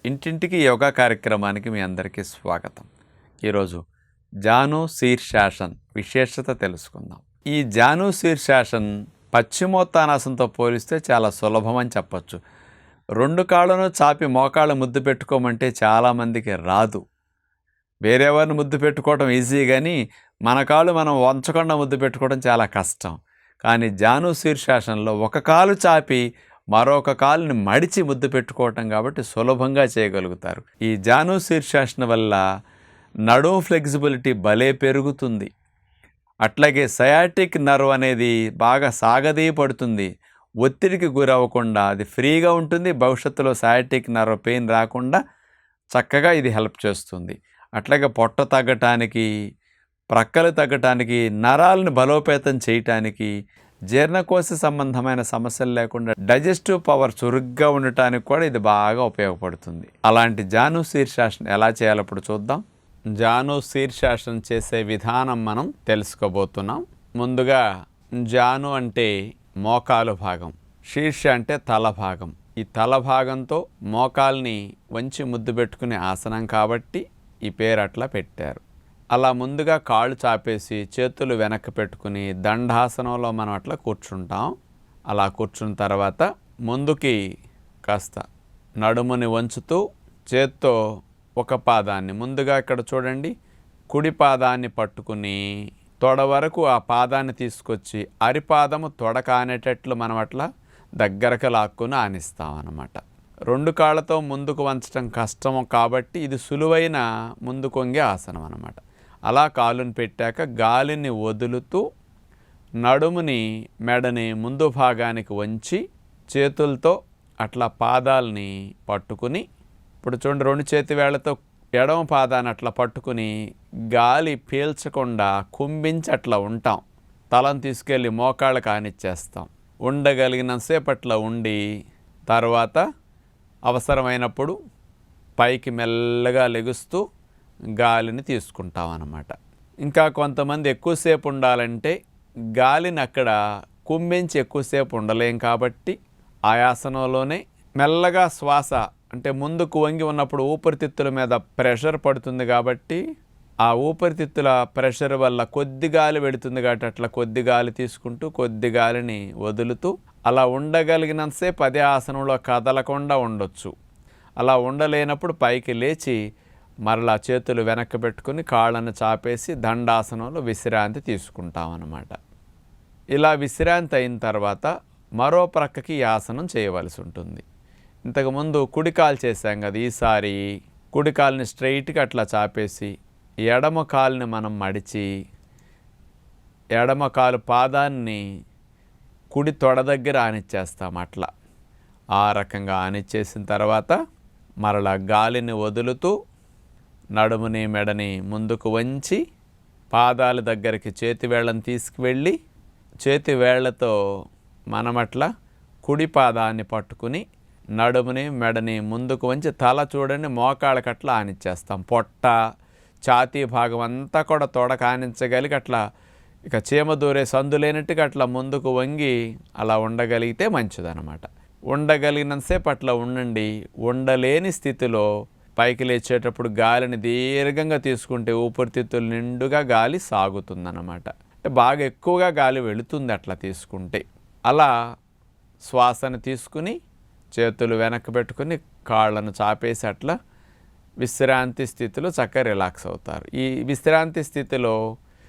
ఇంటింటికి యోగా కార్యక్రమానికి మీ అందరికీ స్వాగతం. ఈరోజు జాను శీర్షాసన్ విశేషత తెలుసుకుందాం. ఈ జాను శీర్షాసన్ పశ్చిమోత్తానాసనంతో పోలిస్తే చాలా సులభం అని చెప్పచ్చు. రెండు కాళ్ళను చాపి మోకాళ్ళ ముద్దు పెట్టుకోమంటే చాలామందికి రాదు. వేరేవారిని ముద్దు పెట్టుకోవడం ఈజీ, కానీ మన కాళ్ళు మనం వంచకుండా ముద్దు పెట్టుకోవడం చాలా కష్టం. కానీ జాను శీర్షాసనంలో ఒక కాలు చాపి మరొక కాలుని మడిచి ముద్దు పెట్టుకోవటం కాబట్టి సులభంగా చేయగలుగుతారు. ఈ జాను శీర్షాసనం వల్ల నడుము ఫ్లెక్సిబిలిటీ భలే పెరుగుతుంది. అట్లాగే సయాటిక్ నర్వ్ అనేది బాగా సాగదీయపడుతుంది. ఒత్తిడికి గురవ్వకుండా అది ఫ్రీగా ఉంటుంది. భవిష్యత్తులో సయాటిక్ నర్వ్ పెయిన్ రాకుండా చక్కగా ఇది హెల్ప్ చేస్తుంది. అట్లాగే పొట్ట తగ్గటానికి, ప్రక్కలు తగ్గటానికి, నరాలను బలోపేతం చేయటానికి, జీర్ణకోశ సంబంధమైన సమస్యలు లేకుండా డైజెస్టివ్ పవర్ చురుగ్గా ఉండటానికి కూడా ఇది బాగా ఉపయోగపడుతుంది. అలాంటి జాను శీర్షాసనం ఎలా చేయాలో ఇప్పుడు చూద్దాం. జాను శీర్షాసనం చేసే విధానం మనం తెలుసుకోబోతున్నాం. ముందుగా జాను అంటే మోకాలు భాగం, శీర్ష అంటే తల భాగం. ఈ తల భాగంతో మోకాల్ని వంచి ముద్దు పెట్టుకునే ఆసనం కాబట్టి ఈ పేరు అట్లా పెట్టారు. అలా ముందుగా కాళ్ళు చాపేసి చేతులు వెనక్కి పెట్టుకుని దండాసనంలో మనం అట్లా కూర్చుంటాం. అలా కూర్చున్న తర్వాత ముందుకి కాస్త నడుముని వంచుతూ చేత్తో ఒక పాదాన్ని ముందుగా ఇక్కడ చూడండి, కుడి పాదాన్ని పట్టుకుని తొడ వరకు ఆ పాదాన్ని తీసుకొచ్చి అరిపాదము తొడ కానేటట్లు మనం అట్లా దగ్గరకు లాక్కుని ఆనిస్తాం అన్నమాట. రెండు కాళ్ళతో ముందుకు వంచడం కష్టము కాబట్టి ఇది సులువైన ముందు కొంగే ఆసనం అన్నమాట. అలా కాలుని పెట్టాక గాలిని వదులుతూ నడుముని మెడని ముందు భాగానికి వంచి చేతులతో అట్లా పాదాలని పట్టుకుని, ఇప్పుడు చూడండి, రెండు చేతి వేళ్లతో ఎడమ పాదాన్ని అట్లా పట్టుకుని గాలి పీల్చకుండా కుంభించి అట్లా ఉంటాం. తలను తీసుకెళ్ళి మోకాళ్ళకు ఆనిచ్చేస్తాం. ఉండగలిగినంతసేపు అట్లా ఉండి తర్వాత అవసరమైనప్పుడు పైకి మెల్లగా లెగుస్తూ గాలిని తీసుకుంటాం అన్నమాట. ఇంకా కొంతమంది ఎక్కువసేపు ఉండాలంటే గాలిని అక్కడ కుంభించి ఎక్కువసేపు ఉండలేం కాబట్టి ఆయాసనంలోనే మెల్లగా శ్వాస, అంటే ముందుకు వంగి ఉన్నప్పుడు ఊపిరితిత్తుల మీద ప్రెషర్ పడుతుంది కాబట్టి ఆ ఊపిరితిత్తుల ప్రెషర్ వల్ల కొద్ది గాలి పెడుతుంది కాబట్టి అట్లా కొద్ది గాలి తీసుకుంటూ కొద్ది గాలిని వదులుతూ అలా ఉండగలిగినంతసేపు అదే ఆసనంలో కదలకుండా ఉండొచ్చు. అలా ఉండలేనప్పుడు పైకి లేచి మరలా చేతులు వెనక్కి పెట్టుకుని కాళ్ళను చాపేసి దండాసనంలో విశ్రాంతి తీసుకుంటాం అన్నమాట. ఇలా విశ్రాంతి అయిన తర్వాత మరో ప్రక్కకి ఈ ఆసనం చేయవలసి ఉంటుంది. ఇంతకుముందు కుడికాలు చేశాం కదా, ఈసారి కుడికాల్ని స్ట్రైట్గా అట్లా చాపేసి ఎడమ కాలుని మనం మడిచి ఎడమ కాలు పాదాన్ని కుడి తొడ దగ్గర ఆనిచ్చేస్తాం. అట్లా ఆ రకంగా ఆనిచ్చేసిన తర్వాత మరలా గాలిని వదులుతూ నడుముని మెడని ముందుకు వంచి పాదాల దగ్గరికి చేతి వేళ్ళని తీసుకువెళ్ళి చేతి వేళ్లతో మనమట్లా కుడి పాదాన్ని పట్టుకుని నడుముని మెడని ముందుకు వంచి తల చూడండి మోకాళ్ళకట్లా ఆనిచ్చేస్తాం. పొట్ట ఛాతీ భాగం అంతా కూడా తొడకు ఆనించగలిగి అట్లా ఇక చీమ దూరే సందు లేనట్టుగా అట్లా ముందుకు వంగి అలా ఉండగలిగితే మంచిదన్నమాట. ఉండగలిగినంతసేపు అట్లా ఉండండి. ఉండలేని స్థితిలో పైకి లేచేటప్పుడు గాలిని దీర్ఘంగా తీసుకుంటే ఊపిరితిత్తులు నిండుగా గాలి సాగుతుందన్నమాట. అంటే బాగా ఎక్కువగా గాలి వెళుతుంది అట్లా తీసుకుంటే. అలా శ్వాసను తీసుకుని చేతులు వెనక్కి పెట్టుకుని కాళ్ళను చాపేసి అట్లా విశ్రాంతి స్థితిలో చక్కగా రిలాక్స్ అవుతారు. ఈ విశ్రాంతి స్థితిలో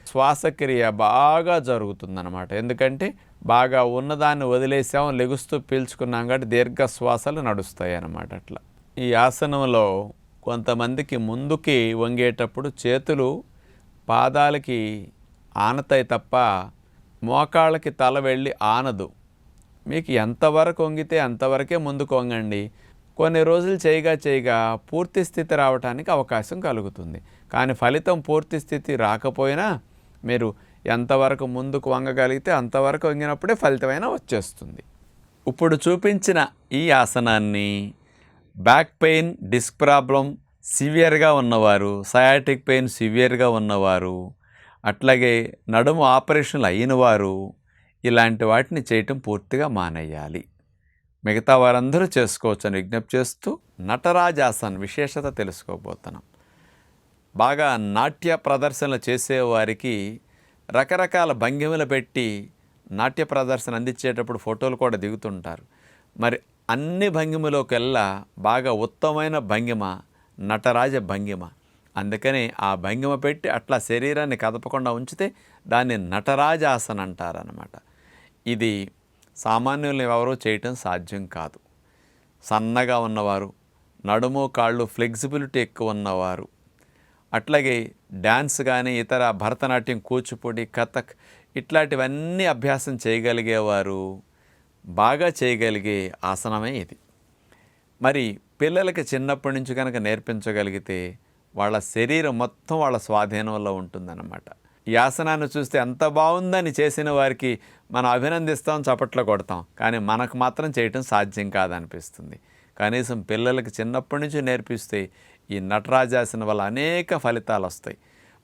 శ్వాసక్రియ బాగా జరుగుతుందన్నమాట. ఎందుకంటే బాగా ఉన్నదాన్ని వదిలేసాం, లెగుస్తూ పీల్చుకున్నాం కాబట్టి దీర్ఘ శ్వాసలు నడుస్తాయి అన్నమాట. అట్లా ఈ ఆసనంలో కొంతమందికి ముందుకి వంగేటప్పుడు చేతులు పాదాలకి ఆనతాయి తప్ప మోకాళ్ళకి తల వెళ్ళి ఆనదు. మీకు ఎంతవరకు వంగితే అంతవరకే ముందుకు వంగండి. కొన్ని రోజులు చేయగా పూర్తి స్థితి రావడానికి అవకాశం కలుగుతుంది. కానీ ఫలితం పూర్తి స్థితి రాకపోయినా మీరు ఎంతవరకు ముందుకు వంగగలిగితే అంతవరకు వంగినప్పుడే ఫలితమైన వచ్చేస్తుంది. ఇప్పుడు చూపించిన ఈ ఆసనాన్ని బ్యాక్ పెయిన్, డిస్క్ ప్రాబ్లం సివియర్గా ఉన్నవారు, సయాటిక్ పెయిన్ సివియర్గా ఉన్నవారు, అట్లాగే నడుము ఆపరేషన్లు అయిన వారు ఇలాంటి వాటిని చేయటం పూర్తిగా మానేయాలి. మిగతా వారందరూ చేసుకోవచ్చు అని విజ్ఞప్తి చేస్తూ నటరాజాసన్ విశేషత తెలుసుకోబోతున్నాం. బాగా నాట్య ప్రదర్శనలు చేసేవారికి రకరకాల భంగిమలు పెట్టి నాట్య ప్రదర్శన అందించేటప్పుడు ఫోటోలు కూడా దిగుతుంటారు. మరి అన్ని భంగిమలోకెల్లా బాగా ఉత్తమమైన భంగిమ నటరాజ భంగిమ. అందుకని ఆ భంగిమ పెట్టి అట్లా శరీరాన్ని కదపకుండా ఉంచితే దాన్ని నటరాజాసన అంటారనమాట. ఇది సామాన్యులను ఎవరూ చేయటం సాధ్యం కాదు. సన్నగా ఉన్నవారు, నడుము కాళ్ళు ఫ్లెక్సిబిలిటీ ఎక్కువ ఉన్నవారు, అట్లాగే డ్యాన్స్ కానీ ఇతర భరతనాట్యం, కూచిపూడి, కథక్ ఇట్లాంటివన్నీ అభ్యాసం చేయగలిగేవారు బాగా చేయగలిగే ఆసనమే ఇది. మరి పిల్లలకి చిన్నప్పటి నుంచి కనుక నేర్పించగలిగితే వాళ్ళ శరీరం మొత్తం వాళ్ళ స్వాధీనంలో ఉంటుందన్నమాట. ఈ ఆసనాన్ని చూస్తే ఎంత బాగుందని చేసిన వారికి మనం అభినందిస్తాం, చప్పట్లు కొడతాం, కానీ మనకు మాత్రం చేయటం సాధ్యం కాదనిపిస్తుంది. కనీసం పిల్లలకి చిన్నప్పటి నుంచి నేర్పిస్తే ఈ నటరాజాసనం వల్ల అనేక ఫలితాలు వస్తాయి.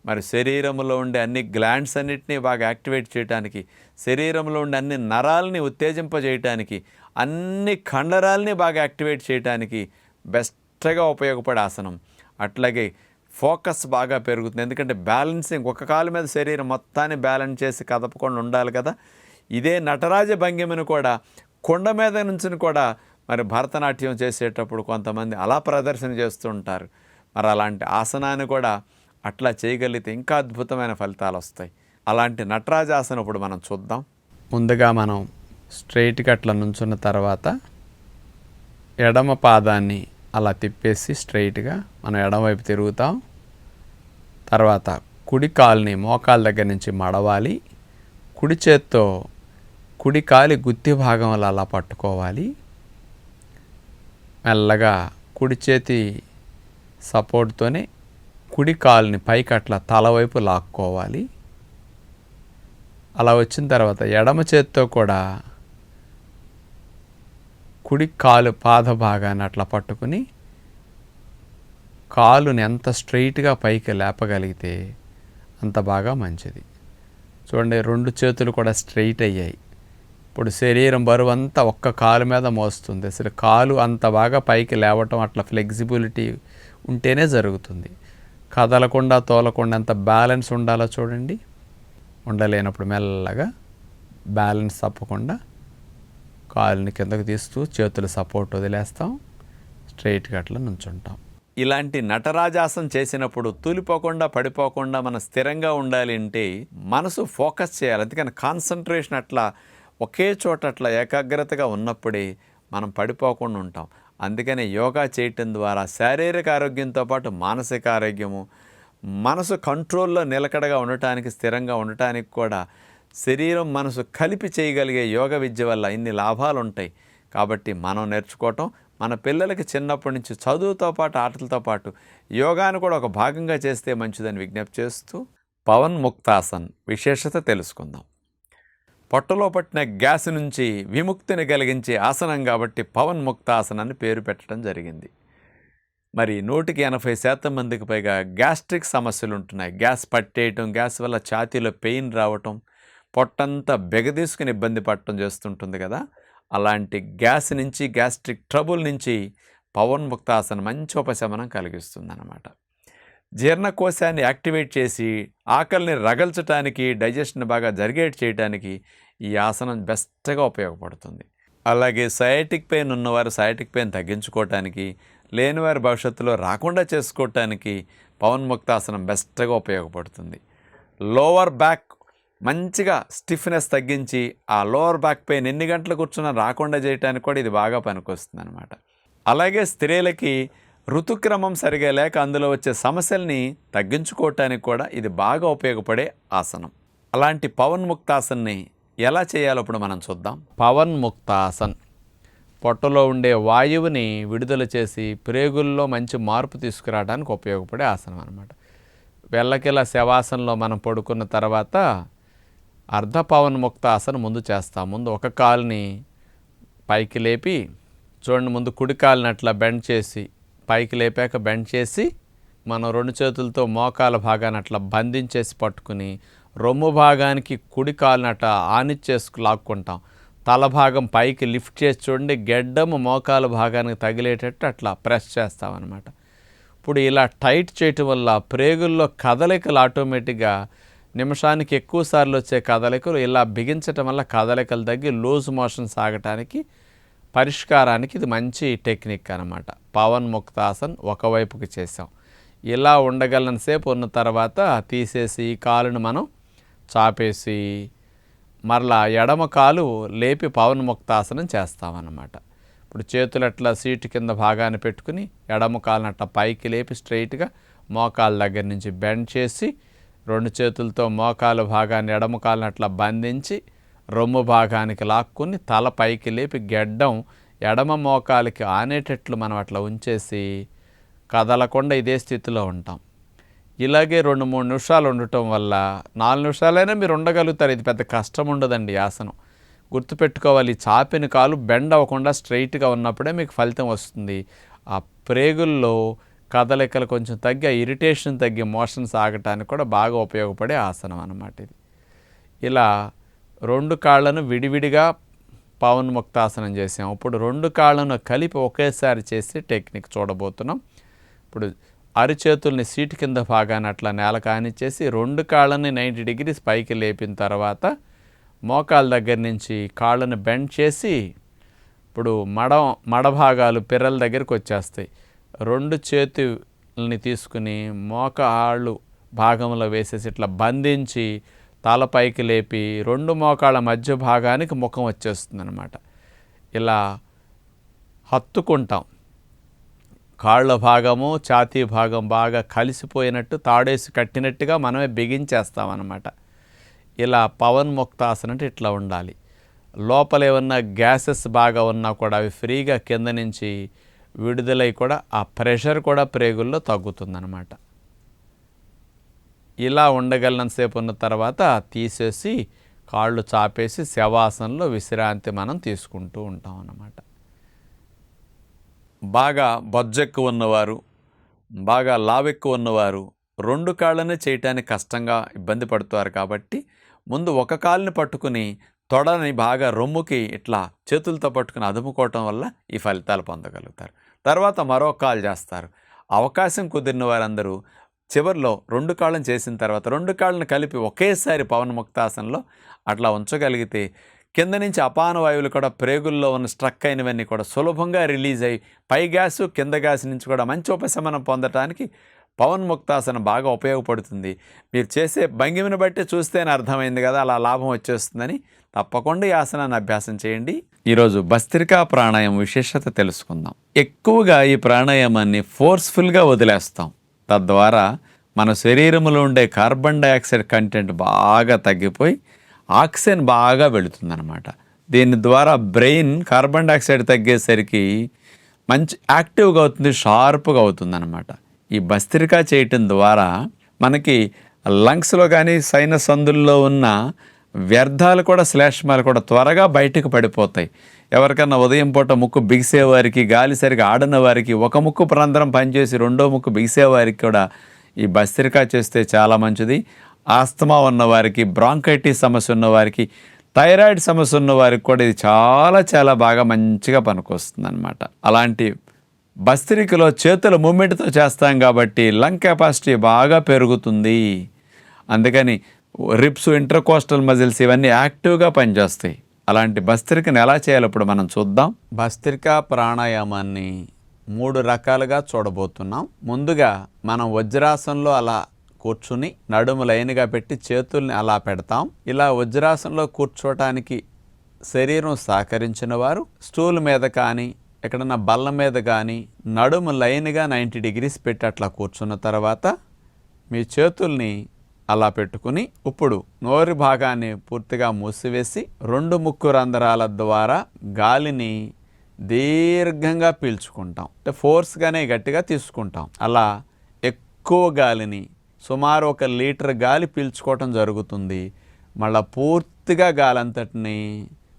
మరి శరీరంలో ఉండే అన్ని గ్లాండ్స్ అన్నిటినీ బాగా యాక్టివేట్ చేయడానికి, శరీరంలో ఉండే అన్ని నరాలని ఉత్తేజింపజేయటానికి, అన్ని కండరాలని బాగా యాక్టివేట్ చేయడానికి బెస్ట్గా ఉపయోగపడే ఆసనం. అట్లాగే ఫోకస్ బాగా పెరుగుతుంది. ఎందుకంటే బ్యాలెన్సింగ్, ఒక కాలు మీద శరీరం మొత్తాన్ని బ్యాలెన్స్ చేసి కదపకుండా ఉండాలి కదా. ఇదే నటరాజ భంగిమను కూడా కొండ మీద నుంచి కూడా మరి భరతనాట్యం చేసేటప్పుడు కొంతమంది అలా ప్రదర్శన చేస్తూ ఉంటారు. మరి అలాంటి ఆసనాన్ని కూడా అట్లా చేయగలిగితే ఇంకా అద్భుతమైన ఫలితాలు వస్తాయి. అలాంటి నటరాజాసనం ఇప్పుడు మనం చూద్దాం. ముందుగా మనం స్ట్రైట్గా అట్లా నుంచున్న తర్వాత ఎడమ పాదాన్ని అలా తిప్పేసి స్ట్రైట్గా మనం ఎడమవైపు తిరుగుతాం. తర్వాత కుడి కాలుని మోకాల దగ్గర నుంచి మడవాలి. కుడి చేత్తో కుడి కాలి గుత్తి భాగంలో అలా పట్టుకోవాలి. మెల్లగా కుడి చేతి సపోర్ట్తోనే కుడి కాలుని పైకి అట్లా తలవైపు లాక్కోవాలి. అలా వచ్చిన తర్వాత ఎడమ చేత్తో కూడా కుడి కాలు పాద భాగాన్ని అట్లా పట్టుకుని కాలుని ఎంత స్ట్రైట్గా పైకి లేపగలిగితే అంత బాగా మంచిది. చూడండి, రెండు చేతులు కూడా స్ట్రైట్ అయ్యాయి. ఇప్పుడు శరీరం బరువు అంతా ఒక్క కాలు మీద మోస్తుంది. అసలు కాలు అంత బాగా పైకి లేవటం అట్లా ఫ్లెక్సిబిలిటీ ఉంటేనే జరుగుతుంది. కదలకుండా తోలకుండా ఎంత బ్యాలెన్స్ ఉండాలో చూడండి. ఉండలేనప్పుడు మెల్లగా బ్యాలెన్స్ తప్పకుండా కాలుని కిందకు తీస్తూ చేతులు సపోర్ట్ వదిలేస్తాం, స్ట్రైట్గా అట్లా నుంచుంటాం. ఇలాంటి నటరాజాసనం చేసినప్పుడు తూలిపోకుండా పడిపోకుండా మనం స్థిరంగా ఉండాలి అంటే మనసు ఫోకస్ చేయాలి. అందుకని కాన్సన్ట్రేషన్ అట్లా ఒకే చోట అట్లా ఏకాగ్రతగా ఉన్నప్పుడే మనం పడిపోకుండా ఉంటాం. అందుకని యోగా చేయటం ద్వారా శారీరక ఆరోగ్యంతో పాటు మానసిక ఆరోగ్యము, మనసు కంట్రోల్లో నిలకడగా ఉండటానికి, స్థిరంగా ఉండటానికి కూడా శరీరం మనసు కలిపి చేయగలిగే యోగ విద్య వల్ల ఇన్ని లాభాలు ఉంటాయి. కాబట్టి మనం నేర్చుకోవటం, మన పిల్లలకి చిన్నప్పటి నుంచి చదువుతో పాటు ఆటలతో పాటు యోగాను కూడా ఒక భాగంగా చేస్తే మంచిదని విజ్ఞప్తి చేస్తూ పవన్ ముక్తాసన్ విశేషత తెలుసుకుందాం. పొట్టలో పట్టిన గ్యాస్ నుంచి విముక్తిని కలిగించే ఆసనం కాబట్టి పవన్ ముక్తాసనాన్ని పేరు పెట్టడం జరిగింది. మరి 180% మందికి పైగా గ్యాస్ట్రిక్ సమస్యలు ఉంటున్నాయి. గ్యాస్ పట్టేయటం, గ్యాస్ వల్ల ఛాతీలో పెయిన్ రావటం, పొట్టంతా బెగదీసుకుని ఇబ్బంది పడటం చేస్తుంటుంది కదా. అలాంటి గ్యాస్ నుంచి, గ్యాస్ట్రిక్ ట్రబుల్ నుంచి పవన్ ముక్తాసనం మంచి ఉపశమనం కలిగిస్తుంది అన్నమాట. జీర్ణకోశాన్ని యాక్టివేట్ చేసి ఆకలిని రగల్చడానికి, డైజెషన్ బాగా జరిగేట్ చేయడానికి ఈ ఆసనం బెస్ట్గా ఉపయోగపడుతుంది. అలాగే సయాటిక్ పెయిన్ ఉన్నవారు సయాటిక్ పెయిన్ తగ్గించుకోవటానికి, లేనివారి భవిష్యత్తులో రాకుండా చేసుకోవటానికి పవన్ ముక్తాసనం బెస్ట్గా ఉపయోగపడుతుంది. లోవర్ బ్యాక్ మంచిగా స్టిఫ్నెస్ తగ్గించి ఆ లోవర్ బ్యాక్ పెయిన్ ఎన్ని గంటలు కూర్చున్నా రాకుండా చేయడానికి కూడా ఇది బాగా పనికొస్తుంది అనమాట. అలాగే స్త్రీలకి ఋతుక్రమం సరిగా లేక అందులో వచ్చే సమస్యల్ని తగ్గించుకోవటానికి కూడా ఇది బాగా ఉపయోగపడే ఆసనం. అలాంటి పవన్ ముక్తాసన్ని ఎలా చేయాలో ఇప్పుడు మనం చూద్దాం. పవన్ ముక్తాసన్ పొట్టలో ఉండే వాయువుని విడుదల చేసి ప్రేగుల్లో మంచి మార్పు తీసుకురావడానికి ఉపయోగపడే ఆసనం అనమాట. వెళ్ళకిలా శవాసనంలో మనం పడుకున్న తర్వాత అర్ధ పవన్ ముక్తాసనం ముందు చేస్తాం. ముందు ఒక కాలుని పైకి లేపి చూడండి, ముందు కుడి కాలుని అట్లా బెండ్ చేసి పైకి లేపాక బెండ్ చేసి మనం రెండు చేతులతో మోకాల భాగాన్ని అట్లా బంధించేసి పట్టుకుని రొమ్ము భాగానికి కుడి కాలుని అట్లా ఆనిచ్చేసుకు లాక్కుంటాం. తల భాగం పైకి లిఫ్ట్ చేసి చూడండి, గెడ్డము మోకాలు భాగానికి తగిలేటట్టు అట్లా ప్రెస్ చేస్తామన్నమాట. ఇప్పుడు ఇలా టైట్ చేయటం వల్ల ప్రేగుల్లో కదలికలు ఆటోమేటిక్గా నిమిషానికి ఎక్కువ సార్లు వచ్చే కదలికలు ఇలా బిగించటం వల్ల కదలికలు తగ్గి లూజ్ మోషన్ సాగటానికి పరిష్కారానికి ఇది మంచి టెక్నిక్ అన్నమాట. పవన్ ముక్తాసన్ ఒకవైపుకి చేసాం. ఇలా ఉండగలనంతసేపు ఉన్న తర్వాత తీసేసి కాలును మనం చాపేసి మరలా ఎడమ కాలు లేపి పవన్ ముక్తాసనం చేస్తామన్నమాట. ఇప్పుడు చేతులు అట్లా సీటు కింద భాగాన్ని పెట్టుకుని ఎడమ కాలుని అట్లా పైకి లేపి స్ట్రైట్గా మోకాల దగ్గర నుంచి బెండ్ చేసి 2 చేతులతో మోకాలు భాగాన్ని ఎడమ కాలుని అట్లా బంధించి రొమ్ము భాగానికి లాక్కుని తల పైకి లేపి గెడ్డం ఎడమ మోకాలికి ఆనేటట్లు మనం అట్లా ఉంచేసి కదలకుండా ఇదే స్థితిలో ఉంటాం. ఇలాగే 2-3 నిమిషాలు ఉండటం వల్ల 4 నిమిషాలైనా మీరు ఉండగలుగుతారు. ఇది పెద్ద కష్టం ఉండదండి ఆసనం. గుర్తుపెట్టుకోవాలి, చాపిన కాలు బెండ్ అవ్వకుండా స్ట్రైట్గా ఉన్నప్పుడే మీకు ఫలితం వస్తుంది. ఆ ప్రేగుల్లో కదలికలు కొంచెం తగ్గి ఆ ఇరిటేషన్ తగ్గి మోషన్ సాగటానికి కూడా బాగా ఉపయోగపడే ఆసనం అన్నమాట ఇది. ఇలా 2 కాళ్ళను విడివిడిగా పవన్ ముక్తాసనం చేసాం. ఇప్పుడు 2 కాళ్ళను కలిపి ఒకేసారి చేసి టెక్నిక్ చూడబోతున్నాం. ఇప్పుడు అరిచేతుల్ని సీటు కింద భాగాన్ని అట్లా నేల కానిచ్చేసి 2 కాళ్ళని 90 డిగ్రీస్ పైకి లేపిన తర్వాత మోకాల దగ్గర నుంచి కాళ్ళను బెండ్ చేసి ఇప్పుడు మడ భాగాలు పిర్రల దగ్గరికి వచ్చేస్తాయి. 2 చేతుల్ని తీసుకుని మోకాళ్ళు భాగంలో వేసేసి ఇట్లా బంధించి తల పైకి లేపి 2 మోకాళ్ళ మధ్య భాగానికి ముఖం వచ్చేస్తుంది అన్నమాట. ఇలా హత్తుకుంటాం. కాళ్ళ భాగము ఛాతీ భాగం బాగా కలిసిపోయినట్టు తాడేసి కట్టినట్టుగా మనమే బిగించేస్తామన్నమాట. ఇలా పవన్ ముక్తాసనం అంటే ఇట్లా ఉండాలి. లోపల ఏమన్నా గ్యాసెస్ బాగా ఉన్నా కూడా అవి ఫ్రీగా కింద నుంచి విడుదలై కూడా ఆ ప్రెషర్ కూడా ప్రేగుల్లో తగ్గుతుందన్నమాట. ఇలా ఉండగలనంతసేపు ఉన్న తర్వాత తీసేసి కాళ్ళు చాపేసి శవాసనంలో విశ్రాంతి మనం తీసుకుంటూ ఉంటాం అన్నమాట. బాగా బొజ్జెక్కువ ఉన్నవారు, బాగా లావెక్కువ ఉన్నవారు 2 కాళ్ళనే చేయటానికి కష్టంగా ఇబ్బంది పడుతారు కాబట్టి ముందు ఒక కాలుని పట్టుకుని తొడని బాగా రొమ్ముకి ఇట్లా చేతులతో పట్టుకుని అదుముకోవటం వల్ల ఈ ఫలితాలు పొందగలుగుతారు. తర్వాత మరో కాలు చేస్తారు. అవకాశం కుదిరిన వారందరూ చివరిలో 2 కాళ్ళని చేసిన తర్వాత 2 కాళ్ళని కలిపి ఒకేసారి పవన్ ముక్తాసనంలో అట్లా ఉంచగలిగితే కింద నుంచి అపాన వాయువులు కూడా ప్రేగుల్లో ఉన్న స్ట్రక్ అయినవన్నీ కూడా సులభంగా రిలీజ్ అయ్యి పై గ్యాసు కింద గ్యాస్ నుంచి కూడా మంచి ఉపశమనం పొందటానికి పవన్ ముక్తాసనం బాగా ఉపయోగపడుతుంది. మీరు చేసే భంగిమను బట్టి చూస్తేనే అర్థమైంది కదా, అలా లాభం వచ్చేస్తుందని. తప్పకుండా ఈ ఆసనాన్ని అభ్యాసం చేయండి. ఈరోజు భస్త్రికా ప్రాణాయామం విశేషత తెలుసుకుందాం. ఎక్కువగా ఈ ప్రాణాయామాన్ని ఫోర్స్ఫుల్గా వదిలేస్తాం. తద్వారా మన శరీరంలో ఉండే కార్బన్ డైఆక్సైడ్ కంటెంట్ బాగా తగ్గిపోయి ఆక్సిజన్ బాగా వెళుతుందన్నమాట. దీని ద్వారా బ్రెయిన్ కార్బన్ డైఆక్సైడ్ తగ్గేసరికి మంచి యాక్టివ్గా అవుతుంది, షార్ప్గా అవుతుందన్నమాట. ఈ భస్త్రికా చేయటం ద్వారా మనకి లంగ్స్లో కానీ సైనస్ సందుల్లో ఉన్న వ్యర్థాలు కూడా శ్లేష్మాలు కూడా త్వరగా బయటకు పడిపోతాయి. ఎవరికన్నా ఉదయం పూట ముక్కు బిగిసేవారికి, గాలి సరిగా ఆడన వారికి, ఒక ముక్కు ప్రాంతరం పనిచేసి 2వ ముక్కు బిగిసేవారికి కూడా ఈ భస్త్రికా చేస్తే చాలా మంచిది. ఆస్తమా ఉన్నవారికి, బ్రాంకైటిస్ సమస్య ఉన్నవారికి, థైరాయిడ్ సమస్య ఉన్నవారికి కూడా ఇది చాలా చాలా బాగా మంచిగా పనికొస్తుంది అన్నమాట. అలాంటి భస్త్రికలో చేతుల మూమెంట్తో చేస్తాం కాబట్టి లంగ్ కెపాసిటీ బాగా పెరుగుతుంది. అందుకని రిప్స్, ఇంటర్కోస్టల్ మజిల్స్ ఇవన్నీ యాక్టివ్గా పనిచేస్తాయి. అలాంటి భస్త్రికను ఎలా చేయాలో ఇప్పుడు మనం చూద్దాం. భస్త్రికా ప్రాణాయామాన్ని 3 రకాలుగా చూడబోతున్నాం. ముందుగా మనం వజ్రాసనంలో అలా కూర్చుని నడుము లైన్గా పెట్టి చేతుల్ని అలా పెడతాం. ఇలా వజ్రాసనంలో కూర్చోటానికి శరీరం సహకరించిన వారు స్టూల్ మీద కానీ ఎక్కడన్నా బల్ల మీద కానీ నడుము లైన్గా 90 డిగ్రీస్ పెట్టి అట్లా కూర్చున్న తర్వాత మీ చేతుల్ని అలా పెట్టుకుని ఇప్పుడు నోరు భాగాన్ని పూర్తిగా మూసివేసి 2 ముక్కు రంధ్రాల ద్వారా గాలిని దీర్ఘంగా పీల్చుకుంటాం. అంటే ఫోర్స్గానే గట్టిగా తీసుకుంటాం. అలా ఎక్కువ గాలిని సుమారు 1 లీటర్ గాలి పీల్చుకోవటం జరుగుతుంది. మళ్ళీ పూర్తిగా గాలి అంతటిని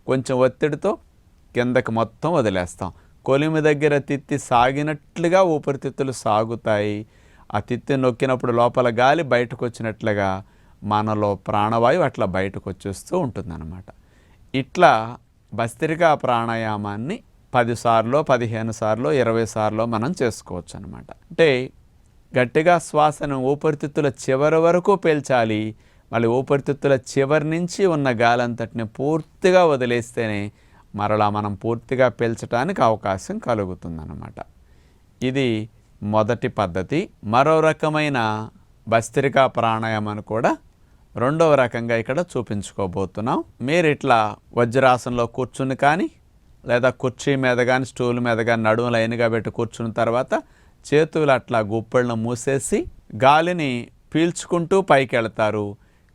కొంచెం ఒత్తిడితో కిందకి మొత్తం వదిలేస్తాం. కొలిమి దగ్గర తిత్తి సాగినట్లుగా ఊపిరితిత్తులు సాగుతాయి. ఆ తిత్తి నొక్కినప్పుడు లోపల గాలి బయటకు వచ్చినట్లుగా మనలో ప్రాణవాయువు అట్లా బయటకు వచ్చేస్తూ ఉంటుందన్నమాట. ఇట్లా భస్త్రికా ప్రాణాయామాన్ని 10 సార్లు 15 సార్లు 20 సార్లు మనం చేసుకోవచ్చు అనమాట. అంటే గట్టిగా శ్వాసను ఊపిరితిత్తుల చివరి వరకు పీల్చాలి. మళ్ళీ ఊపిరితిత్తుల చివరి నుంచి ఉన్న గాలంతటిని పూర్తిగా వదిలేస్తేనే మరలా మనం పూర్తిగా పీల్చడానికి అవకాశం కలుగుతుందన్నమాట. ఇది మొదటి పద్ధతి. మరో రకమైన భస్త్రికా ప్రాణాయామాన్ని కూడా రెండవ రకంగా ఇక్కడ చూపించుకోబోతున్నాం. మీరు ఇట్లా వజ్రాసనంలో కూర్చుని కానీ లేదా కుర్చీ మీద కానీ స్టూల్ మీద కానీ నడుము లైన్గా పెట్టి కూర్చున్న తర్వాత చేతులు అట్లా గుప్పెళ్ళను మూసేసి గాలిని పీల్చుకుంటూ పైకి వెళ్తారు.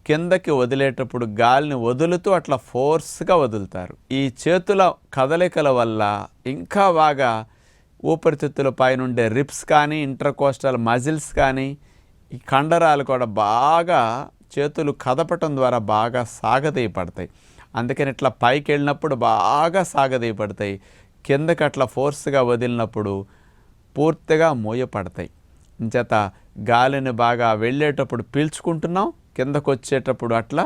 కిందకి వదిలేటప్పుడు గాలిని వదులుతూ అట్లా ఫోర్స్గా వదులుతారు. ఈ చేతుల కదలికల వల్ల ఇంకా బాగా ఊపిరితిత్తుల పైనుండే రిప్స్ కానీ ఇంటర్కోస్టల్ మజిల్స్ కానీ ఈ కండరాలు కూడా బాగా చేతులు కదపటం ద్వారా బాగా సాగదీయపడతాయి. అందుకని ఇట్లా పైకి వెళ్ళినప్పుడు బాగా సాగదీయపడతాయి. కిందకి అట్లా ఫోర్స్గా వదిలినప్పుడు పూర్తిగా మోయపడతాయి. ఇంచేత గాలిని బాగా వెళ్ళేటప్పుడు పీల్చుకుంటున్నాం, కిందకు వచ్చేటప్పుడు అట్లా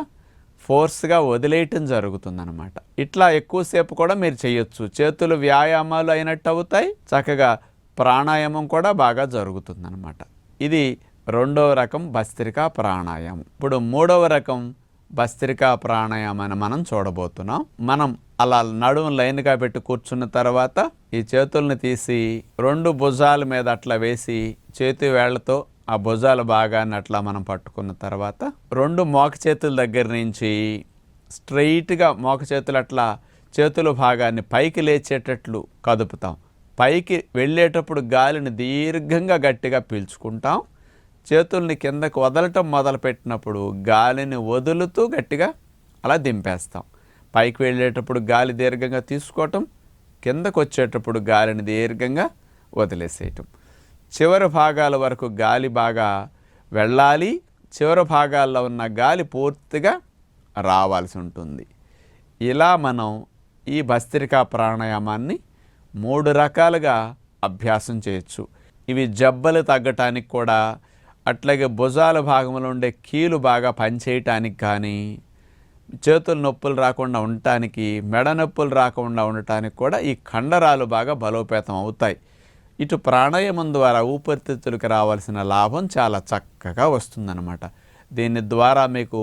ఫోర్స్గా వదిలేయటం జరుగుతుందన్నమాట. ఇట్లా ఎక్కువసేపు కూడా మీరు చేయొచ్చు. చేతులు వ్యాయామాలు అయినట్టు అవుతాయి, చక్కగా ప్రాణాయామం కూడా బాగా జరుగుతుందన్నమాట. ఇది రెండవ రకం భస్త్రికా ప్రాణాయామం. ఇప్పుడు మూడవ రకం భస్త్రికా ప్రాణాయామాన్ని మనం చూడబోతున్నాం. మనం అలా నడుము లైన్గా పెట్టి కూర్చున్న తర్వాత ఈ చేతుల్ని తీసి 2 భుజాల మీద అట్లా వేసి చేతి వేళ్లతో ఆ భుజాల భాగాన్ని అట్లా మనం పట్టుకున్న తర్వాత 2 మోక చేతుల దగ్గర నుంచి స్ట్రైట్గా మోక చేతులు అట్లా చేతుల భాగాన్ని పైకి లేచేటట్లు కదుపుతాం. పైకి వెళ్ళేటప్పుడు గాలిని దీర్ఘంగా గట్టిగా పీల్చుకుంటాం. చేతుల్ని కిందకు వదలటం మొదలుపెట్టినప్పుడు గాలిని వదులుతూ గట్టిగా అలా దింపేస్తాం. పైకి వెళ్ళేటప్పుడు గాలి దీర్ఘంగా తీసుకోవటం, కిందకు వచ్చేటప్పుడు గాలిని దీర్ఘంగా వదిలేసేయటం. చివరి భాగాల వరకు గాలి బాగా వెళ్ళాలి, చివరి భాగాల్లో ఉన్న గాలి పూర్తిగా రావాల్సి ఉంటుంది. ఇలా మనం ఈ భస్త్రికా ప్రాణాయామాన్ని 3 రకాలుగా అభ్యాసం చేయొచ్చు. ఇవి జబ్బలు తగ్గటానికి కూడా, అట్లాగే భుజాల భాగంలో ఉండే కీలు బాగా పనిచేయటానికి కానీ, చేతులు నొప్పులు రాకుండా ఉండటానికి, మెడ నొప్పులు రాకుండా ఉండటానికి కూడా ఈ కండరాలు బాగా బలోపేతం అవుతాయి. ఇటు ప్రాణాయామం ద్వారా ఊపిరితిత్తులకు రావాల్సిన లాభం చాలా చక్కగా వస్తుందన్నమాట. దీని ద్వారా మీకు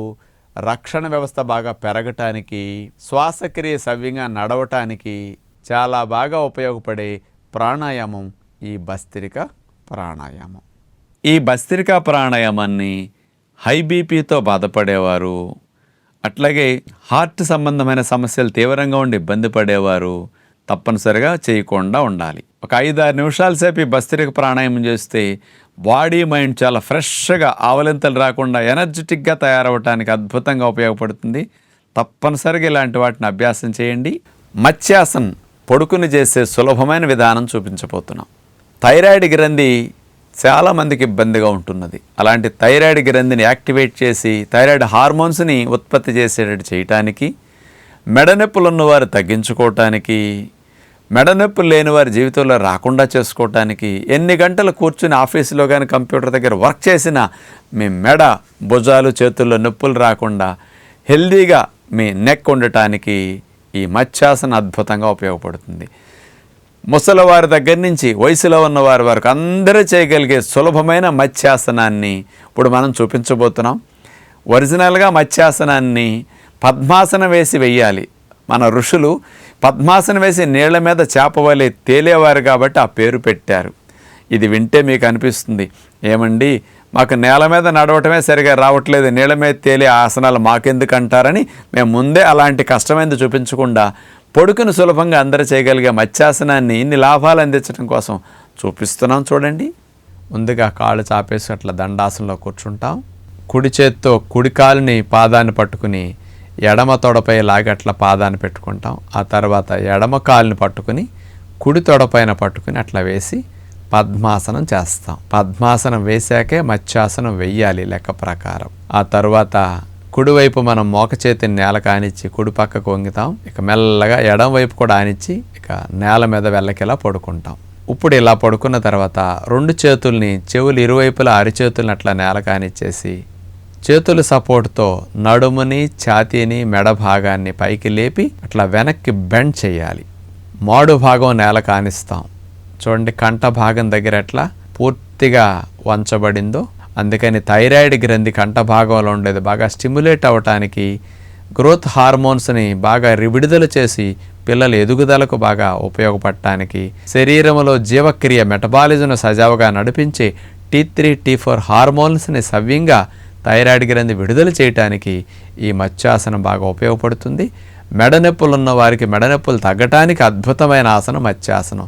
రక్షణ వ్యవస్థ బాగా పెరగటానికి, శ్వాసక్రియ సవ్యంగా నడవటానికి చాలా బాగా ఉపయోగపడే ప్రాణాయామం ఈ భస్త్రికా ప్రాణాయామం. ఈ భస్త్రికా ప్రాణాయామాన్ని హై బీపీతో బాధపడేవారు, అట్లాగే హార్ట్ సంబంధమైన సమస్యలు తీవ్రంగా ఉండి ఇబ్బంది పడేవారు తప్పనిసరిగా చేయకుండా ఉండాలి. ఒక 5-6 నిమిషాల సేపు ఈ భస్త్రికా ప్రాణాయామం చేస్తే బాడీ మైండ్ చాలా ఫ్రెష్గా, ఆవలింతలు రాకుండా ఎనర్జెటిక్గా తయారవడానికి అద్భుతంగా ఉపయోగపడుతుంది. తప్పనిసరిగా ఇలాంటి వాటిని అభ్యాసం చేయండి. మత్స్యాసన్ పొడుకుని చేసే సులభమైన విధానం చూపించబోతున్నాం. థైరాయిడ్ గ్రంథి చాలామందికి ఇబ్బందిగా ఉంటున్నది. అలాంటి థైరాయిడ్ గ్రంథిని యాక్టివేట్ చేసి థైరాయిడ్ హార్మోన్స్ని ఉత్పత్తి చేసేటట్టు చేయటానికి, మెడ నొప్పులు ఉన్నవారు తగ్గించుకోవటానికి, మెడ నొప్పులు లేని వారి జీవితంలో రాకుండా చేసుకోవటానికి, ఎన్ని గంటలు కూర్చుని ఆఫీసులో కానీ కంప్యూటర్ దగ్గర వర్క్ చేసినా మీ మెడ, భుజాలు, చేతుల్లో నొప్పులు రాకుండా హెల్దీగా మీ నెక్ ఉండటానికి ఈ మత్స్యాసన అద్భుతంగా ఉపయోగపడుతుంది. ముసలివారి దగ్గర నుంచి వయసులో ఉన్నవారి వరకు అందరూ చేయగలిగే సులభమైన మత్స్యాసనాన్ని ఇప్పుడు మనం చూపించబోతున్నాం. ఒరిజినల్గా మత్స్యాసనాన్ని పద్మాసనం వేసి వెయ్యాలి. మన ఋషులు పద్మాసనం వేసి నీళ్ల మీద చేపవలే తేలేవారు కాబట్టి ఆ పేరు పెట్టారు. ఇది వింటే మీకు అనిపిస్తుంది, ఏమండి మాకు నేల మీద నడవటమే సరిగా రావట్లేదు, నీళ్ళ మీద తేలే ఆసనాలు మాకెందుకు అంటారని మేము ముందే అలాంటి కష్టమైంది చూపించకుండా పొడుకును సులభంగా అందరూ చేయగలిగే మత్స్యాసనాన్ని ఇన్ని లాభాలు అందించడం కోసం చూపిస్తున్నాం. చూడండి, ముందుగా కాళ్ళు చాపేసి అట్లా దండాసనంలో కూర్చుంటాం. కుడి చేత్తో కుడి కాలుని పాదాన్ని పట్టుకుని ఎడమ తొడపై లాగి అట్లా పాదాన్ని పెట్టుకుంటాం. ఆ తర్వాత ఎడమ కాలుని పట్టుకుని కుడి తొడపైన పట్టుకుని అట్లా వేసి పద్మాసనం చేస్తాం. పద్మాసనం వేశాకే మత్స్యాసనం వెయ్యాలి లెక్క ప్రకారం. ఆ తర్వాత కుడివైపు మనం మోక చేతిని నేల కానిచ్చి కుడి పక్కకు వంగుతాం. ఇక మెల్లగా ఎడం వైపు కూడా ఆనిచ్చి ఇక నేల మీద వెళ్ళకిలా పడుకుంటాం. ఇప్పుడు ఇలా పడుకున్న తర్వాత 2 చేతుల్ని చెవులు ఇరువైపులా అరిచేతుల్ని అట్లా నేల కానిచ్చేసి చేతుల సపోర్ట్తో నడుముని, ఛాతీని, మెడ భాగాన్ని పైకి లేపి అట్లా వెనక్కి బెండ్ చేయాలి. మాడు భాగం నేల కానిస్తాం. చూడండి, కంఠ భాగం దగ్గర ఎట్లా పూర్తిగా వంచబడిందో. అందుకని థైరాయిడ్ గ్రంథి కంఠ భాగంలో ఉండేది బాగా స్టిమ్యులేట్ అవ్వటానికి, గ్రోత్ హార్మోన్స్ని బాగా విడుదల చేసి పిల్లల ఎదుగుదలకు బాగా ఉపయోగపడటానికి, శరీరంలో జీవక్రియ మెటబాలిజంను సజావుగా నడిపించే T3, T4 హార్మోన్స్ని సవ్యంగా థైరాయిడ్ గ్రంథి విడుదల చేయటానికి ఈ మత్స్యాసనం బాగా ఉపయోగపడుతుంది. మెడ నొప్పులు ఉన్న వారికి మెడ నొప్పులు తగ్గటానికి అద్భుతమైన ఆసనం మత్స్యాసనం.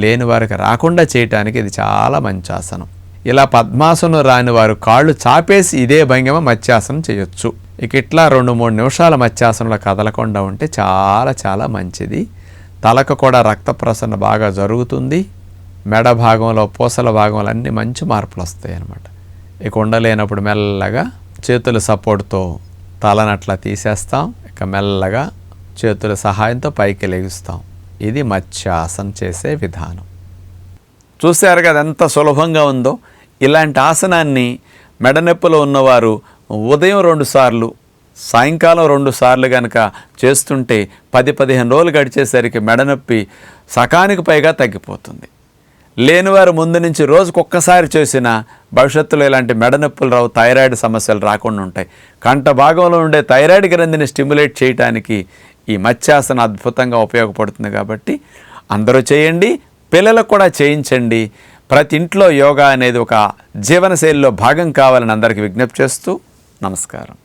లేని వారికి రాకుండా చేయటానికి ఇది చాలా మంచి ఆసనం. ఇలా పద్మాసనం రాని వారు కాళ్ళు చాపేసి ఇదే భంగిమ మత్స్యాసనం చేయొచ్చు. ఇక ఇట్లా 2-3 నిమిషాల మత్స్యాసనంలో కదలకుండా ఉంటే చాలా చాలా మంచిది. తలకు కూడా రక్త ప్రసరణ బాగా జరుగుతుంది. మెడ భాగంలో, పూసల భాగంలో అన్ని మంచి మార్పులు వస్తాయి అన్నమాట. ఇక ఉండలేనప్పుడు మెల్లగా చేతుల సపోర్ట్తో తలనట్లా తీసేస్తాం. ఇక మెల్లగా చేతుల సహాయంతో పైకి లెగుస్తాం. ఇది మత్స్యాసనం చేసే విధానం. చూశారు కదా ఎంత సులభంగా ఉందో. ఇలాంటి ఆసనాన్ని మెడ నొప్పులో ఉన్నవారు ఉదయం 2 సార్లు, సాయంకాలం 2 సార్లు కనుక చేస్తుంటే 10-15 రోజులు గడిచేసరికి మెడ నొప్పి సకానికి పైగా తగ్గిపోతుంది. లేనివారు ముందు నుంచి రోజుకొక్కసారి చేసినా భవిష్యత్తులో ఇలాంటి మెడ నొప్పులు రావు, థైరాయిడ్ సమస్యలు రాకుండా ఉంటాయి. కంఠ భాగంలో ఉండే థైరాయిడ్ గ్రంథిని స్టిమ్యులేట్ చేయడానికి ఈ మత్స్యాసనం అద్భుతంగా ఉపయోగపడుతుంది. కాబట్టి అందరూ చేయండి, పిల్లలకు కూడా చేయించండి. ప్రతి ఇంట్లో యోగా అనేది ఒక జీవనశైలిలో భాగం కావాలని అందరికీ విజ్ఞప్తి చేస్తూ నమస్కారం.